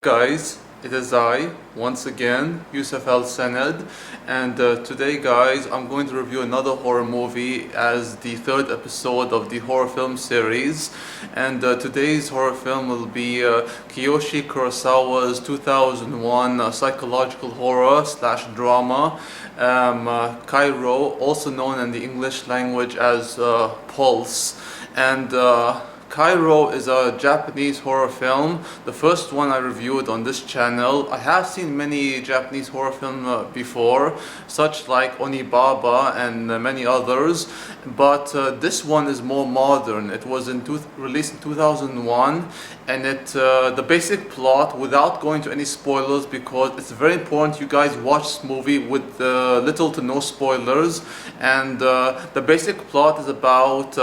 Guys, it is I, once again, Yusuf Al Sanad, and today guys, I'm going to review another horror movie as the third episode of the horror film series. And today's horror film will be Kiyoshi Kurosawa's 2001 psychological horror slash drama, Kairo, also known in the English language as Pulse. And Kairo is a Japanese horror film, the first one I reviewed on this channel. I have seen many Japanese horror films before, such like Onibaba and many others, but this one is more modern. It was released in 2001, and the basic plot, without going to any spoilers, because it's very important you guys watch this movie with little to no spoilers, and the basic plot is about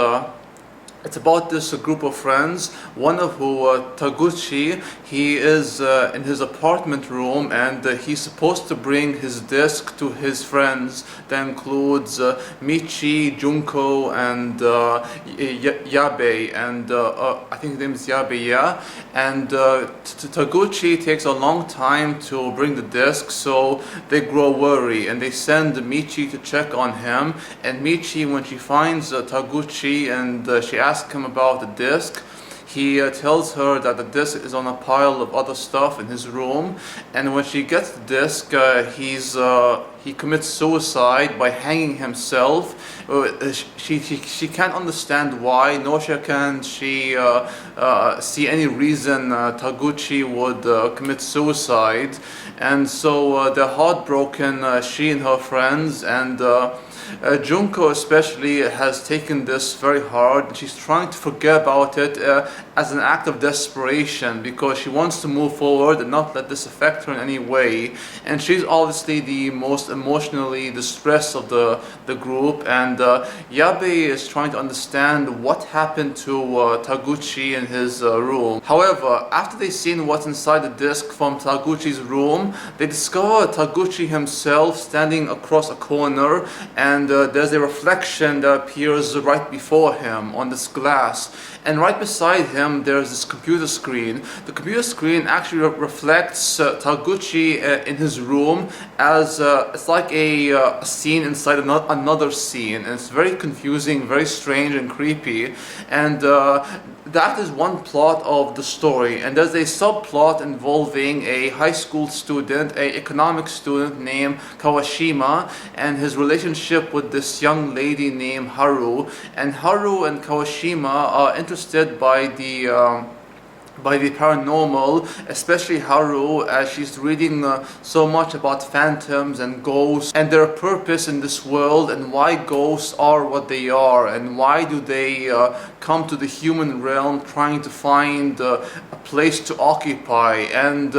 it's about this group of friends, one of who, Taguchi, he is in his apartment room, and he's supposed to bring his disc to his friends. That includes Michi, Junko, and Yabe, and I think his name is Yabe, yeah. And Taguchi takes a long time to bring the disc, so they grow worried, and they send Michi to check on him. And Michi, when she finds Taguchi and she asks him about the disc, he tells her that the disc is on a pile of other stuff in his room, and when she gets the disc, he commits suicide by hanging himself. She can't understand why, nor can she see any reason Taguchi would commit suicide, and so they're heartbroken, she and her friends, and Junko especially has taken this very hard. She's trying to forget about it as an act of desperation, because she wants to move forward and not let this affect her in any way. And she's obviously the most emotionally distressed of the group, and Yabe is trying to understand what happened to Taguchi in his room. However, after they've seen what's inside the disc from Taguchi's room, they discover Taguchi himself standing across a corner, and there's a reflection that appears right before him on this glass, and right beside him there's this computer screen. The computer screen actually reflects Taguchi in his room as it's like a scene inside another scene, and it's very confusing, very strange and creepy. And that is one plot of the story, and there's a subplot involving a high school student, an economics student named Kawashima, and his relationship with this young lady named Haru. And Haru and Kawashima are interested by the paranormal, especially Haru, as she's reading so much about phantoms and ghosts and their purpose in this world, and why ghosts are what they are, and why do they come to the human realm trying to find a place to occupy. And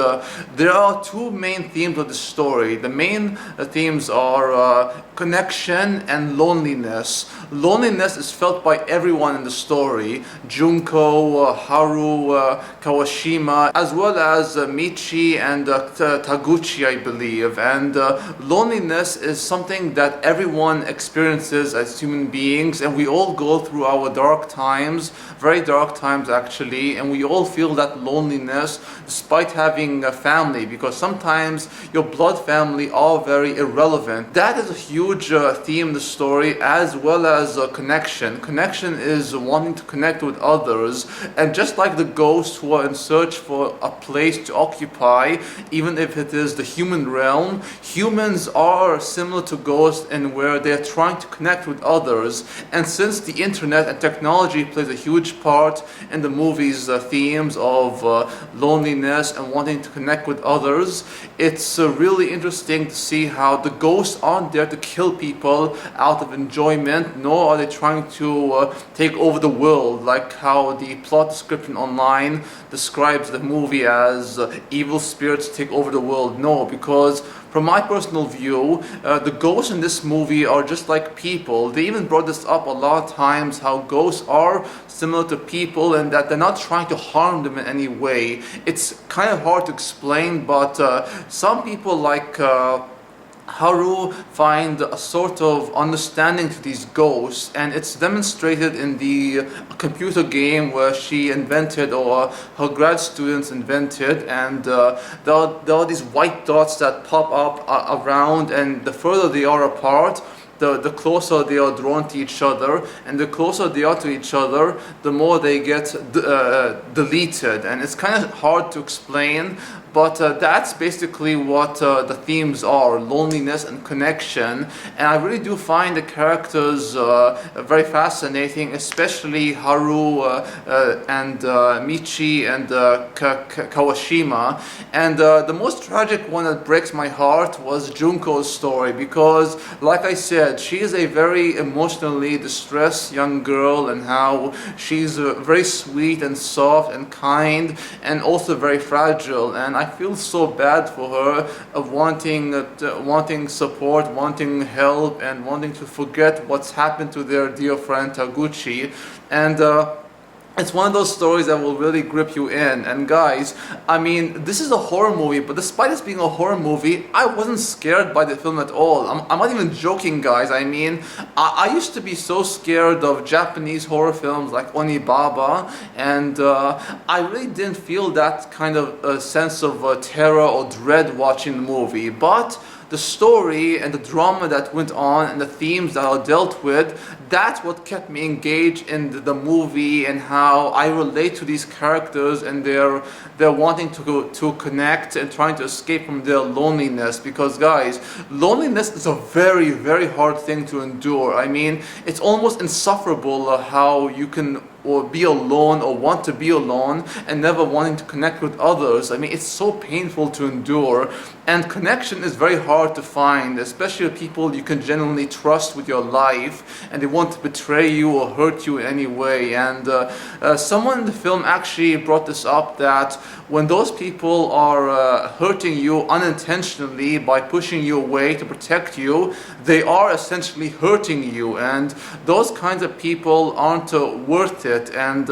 there are two main themes of the story. The main themes are connection and loneliness. Loneliness is felt by everyone in the story: Junko, Haru, Kawashima, as well as Michi and Taguchi, I believe. And loneliness is something that everyone experiences as human beings, and we all go through our dark times, very dark times actually, and we all feel that loneliness despite having a family, because sometimes your blood family are very irrelevant. That is a huge theme in the story, as well as connection. Connection is wanting to connect with others, and just like the ghosts who are in search for a place to occupy, even if it is the human realm, humans are similar to ghosts in where they are trying to connect with others. And since the internet and technology plays a huge part in the movie's themes of loneliness and wanting to connect with others, it's really interesting to see how the ghosts aren't there to kill people out of enjoyment, nor are they trying to take over the world, like how the plot description online describes the movie as evil spirits take over the world. No, because from my personal view, the ghosts in this movie are just like people. They even brought this up a lot of times, how ghosts are similar to people and that they're not trying to harm them in any way. It's kind of hard to explain, but some people like Haru find a sort of understanding to these ghosts, and it's demonstrated in the computer game where she invented, or her grad students invented, and there are these white dots that pop up around, and the further they are apart, the closer they are drawn to each other, and the closer they are to each other, the more they get deleted. And it's kind of hard to explain, but that's basically what the themes are: loneliness and connection. And I really do find the characters very fascinating, especially Haru and Michi and Kawashima. And the most tragic one that breaks my heart was Junko's story, because, like I said, she is a very emotionally distressed young girl, and how she's very sweet and soft and kind, and also very fragile. And I feel so bad for her, of wanting support, wanting help, and wanting to forget what's happened to their dear friend Taguchi. And it's one of those stories that will really grip you in. And guys, I mean, this is a horror movie, but despite this being a horror movie, I wasn't scared by the film at all. I'm not even joking, guys. I mean, I used to be so scared of Japanese horror films like Onibaba, and I really didn't feel that kind of sense of terror or dread watching the movie. But the story and the drama that went on and the themes that are dealt with, that's what kept me engaged in the movie, and how I relate to these characters, and they're wanting to connect and trying to escape from their loneliness. Because guys, loneliness is a very, very hard thing to endure. I mean, it's almost insufferable how you can or be alone, or want to be alone, and never wanting to connect with others. I mean, it's so painful to endure, and connection is very hard to find, especially with people you can genuinely trust with your life, and they won't betray you or hurt you in any way. And someone in the film actually brought this up, that when those people are hurting you unintentionally by pushing you away to protect you, they are essentially hurting you, and those kinds of people aren't worth it. And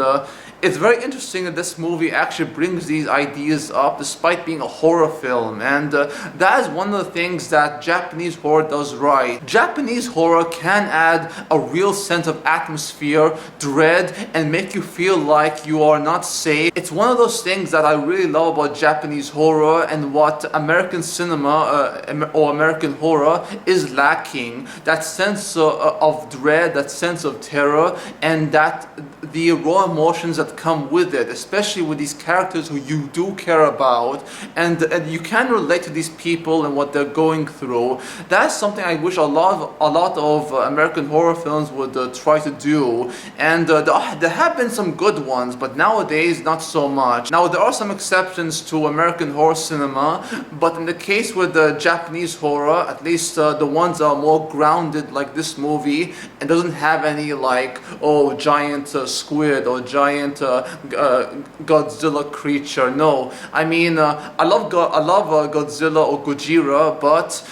it's very interesting that this movie actually brings these ideas up despite being a horror film. And that is one of the things that Japanese horror does right. Japanese horror can add a real sense of atmosphere, dread, and make you feel like you are not safe. It's one of those things that I really love about Japanese horror, and what American cinema or American horror is lacking. That sense of dread, that sense of terror, and that the raw emotions that come with it, especially with these characters who you do care about, and you can relate to these people and what they're going through. That's something I wish a lot of American horror films would try to do. And there have been some good ones, but nowadays not so much. Now, there are some exceptions to American horror cinema, but in the case with the Japanese horror, at least the ones that are more grounded, like this movie, and doesn't have any like, oh, giant squid or giant Godzilla creature. No, I mean, I love Godzilla or Gojira, but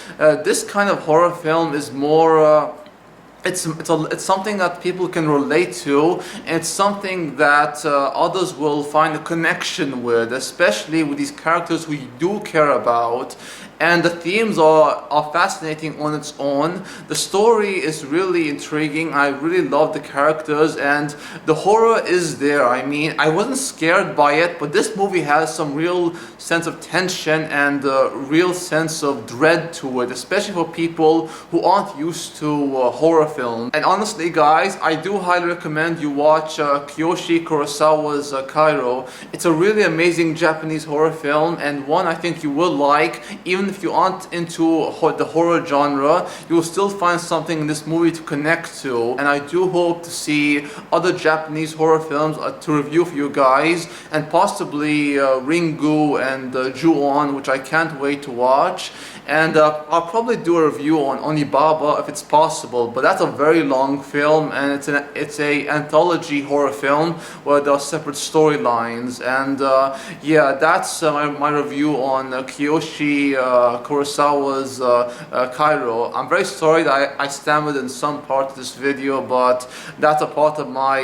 this kind of horror film is more it's something that people can relate to, and it's something that others will find a connection with, especially with these characters who you do care about. And the themes are fascinating on its own. The story is really intriguing. I really love the characters, and the horror is there. I mean, I wasn't scared by it, but this movie has some real sense of tension and real sense of dread to it, especially for people who aren't used to horror films. And honestly, guys, I do highly recommend you watch Kiyoshi Kurosawa's Kairo. It's a really amazing Japanese horror film, and one I think you will like. Even if you aren't into the horror genre, you will still find something in this movie to connect to. And I do hope to see other Japanese horror films to review for you guys, and possibly Ringu and Ju-on, which I can't wait to watch. And I'll probably do a review on Onibaba if it's possible, but that's a very long film, and it's a anthology horror film where there are separate storylines. And yeah, that's my review on Kiyoshi Kurosawa's Kairo. I'm very sorry that I stammered in some part of this video, but that's a part of my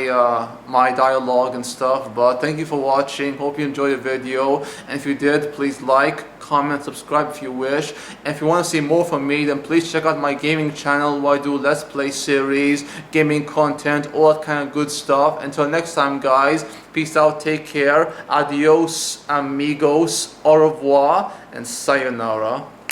my dialogue and stuff. But thank you for watching. Hope you enjoyed the video, and if you did, please like, comment, subscribe if you wish. And if you want to see more from me, then please check out my gaming channel where I do Let's Play series, gaming content, all that kind of good stuff. Until next time, guys, peace out, take care, adios, amigos, au revoir, and sayonara.